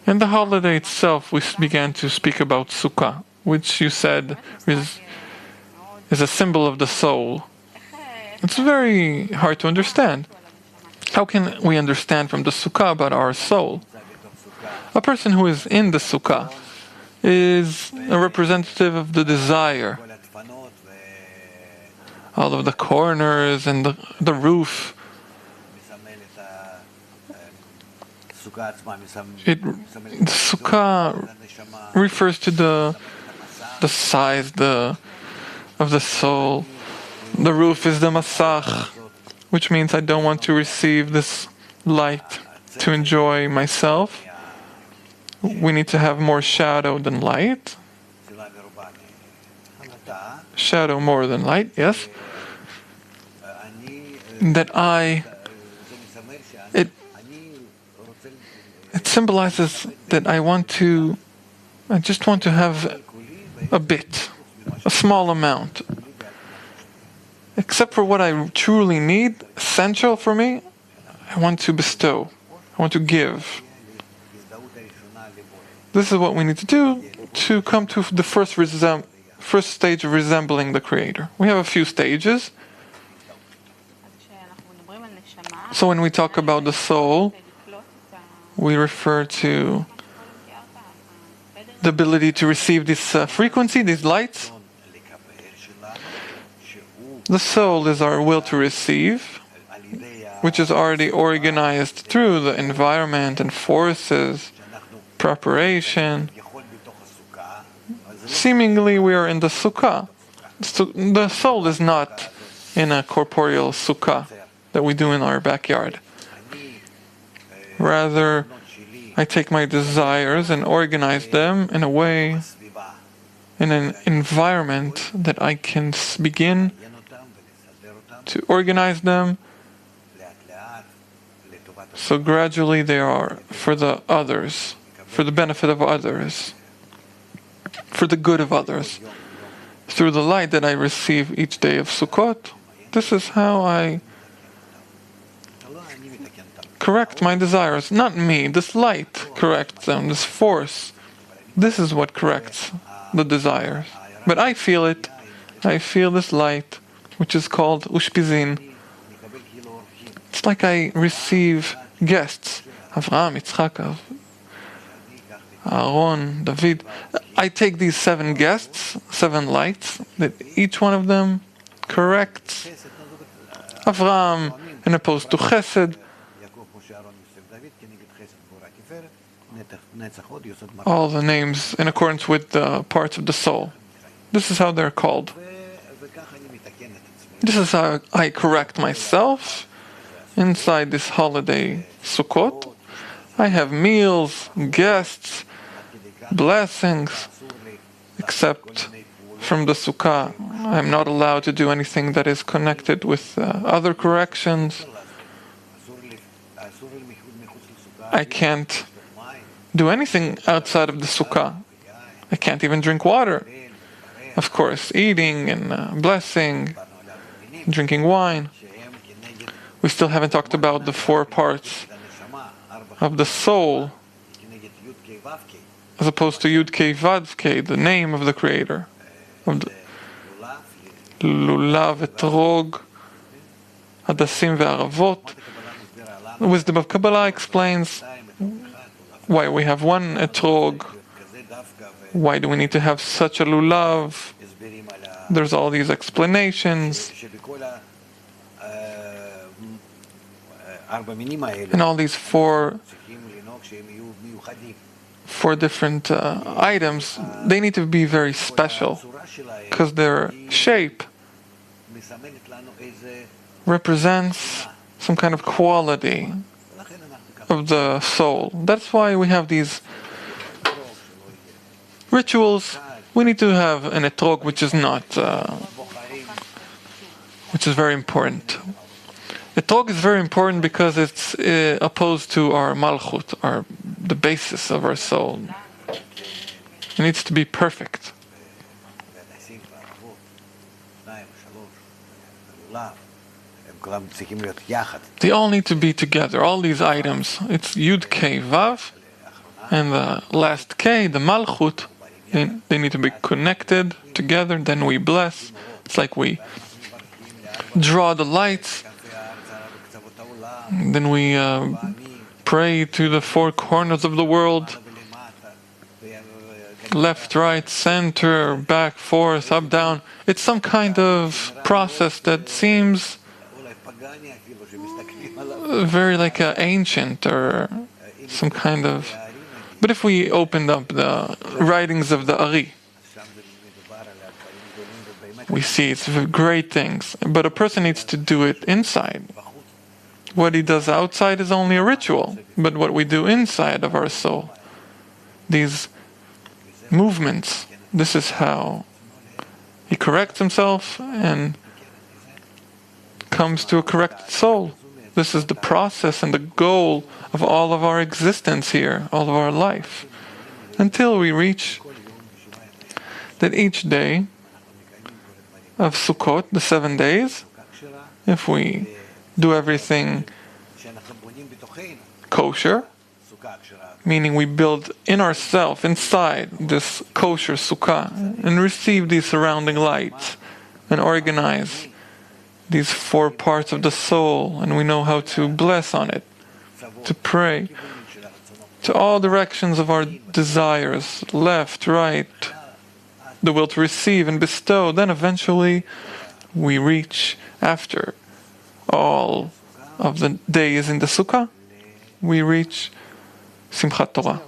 In the holiday itself, we began to speak about Sukkah, which you said is a symbol of the soul. It's very hard to understand. How can we understand from the Sukkah about our soul? A person who is in the Sukkah is a representative of the desire. All of the corners and the roof. The Sukkah refers to the size of the soul. The roof is the Masach, which means I don't want to receive this light to enjoy myself. We need to have more shadow than light. Shadow more than light, yes. It symbolizes that I just want to have a bit, a small amount. Except for what I truly need, essential for me, I want to bestow. I want to give. This is what we need to do to come to the first stage of resembling the Creator. We have a few stages. So when we talk about the soul, we refer to the ability to receive this frequency, these lights. The soul is our will to receive, which is already organized through the environment and forces, preparation. Seemingly we are in the Sukkah. The soul is not in a corporeal Sukkah that we do in our backyard. Rather, I take my desires and organize them in a way, in an environment that I can begin to organize them, so gradually they are for the others, for the benefit of others, for the good of others. Through the light that I receive each day of Sukkot, this is how I correct my desires. Not me, this light corrects them, this force. This is what corrects the desires. But I feel it. I feel this light, which is called Ushpizin. It's like I receive guests. Avraham, Yitzchak, Aaron, David. I take these 7 guests, 7 lights, that each one of them corrects Avraham in opposed to Chesed. All the names in accordance with the parts of the soul. This is how they're called. This is how I correct myself inside this holiday Sukkot. I have meals, guests, blessings, except from the Sukkah. I am not allowed to do anything that is connected with other corrections. I can't do anything outside of the Sukkah. I can't even drink water. Of course, eating and blessing, drinking wine. We still haven't talked about the 4 parts of the soul, as opposed to Yud Kei Vav Kei, the name of the Creator. Lulav, Etrog, Hadasim ve'aravot. The wisdom of Kabbalah explains why we have one etrog. Why do we need to have such a lulav? There's all these explanations. And all these four different items, they need to be very special, because their shape represents some kind of quality of the soul. That's why we have these rituals. We need to have an etrog which is very important. Etrog is very important because it's opposed to our malchut, the basis of our soul. It needs to be perfect. They all need to be together, all these items. It's Yud K Vav, and the last K, the Malchut, they need to be connected together, then we bless. It's like we draw the lights, then we pray to the four corners of the world, left, right, center, back, forth, up, down. It's some kind of process that seems very like ancient or some kind of... But if we opened up the writings of the Ari, we see it's great things. But a person needs to do it inside. What he does outside is only a ritual. But what we do inside of our soul, these movements, this is how he corrects himself and comes to a correct soul. This is the process and the goal of all of our existence here, all of our life, until we reach that each day of Sukkot, the 7 days, if we do everything kosher, meaning we build in ourselves, inside this kosher sukkah, and receive these surrounding lights, and organize these 4 parts of the soul, and we know how to bless on it, to pray to all directions of our desires, left, right, the will to receive and bestow. Then eventually we reach, after all of the days in the sukkah, we reach Simchat Torah.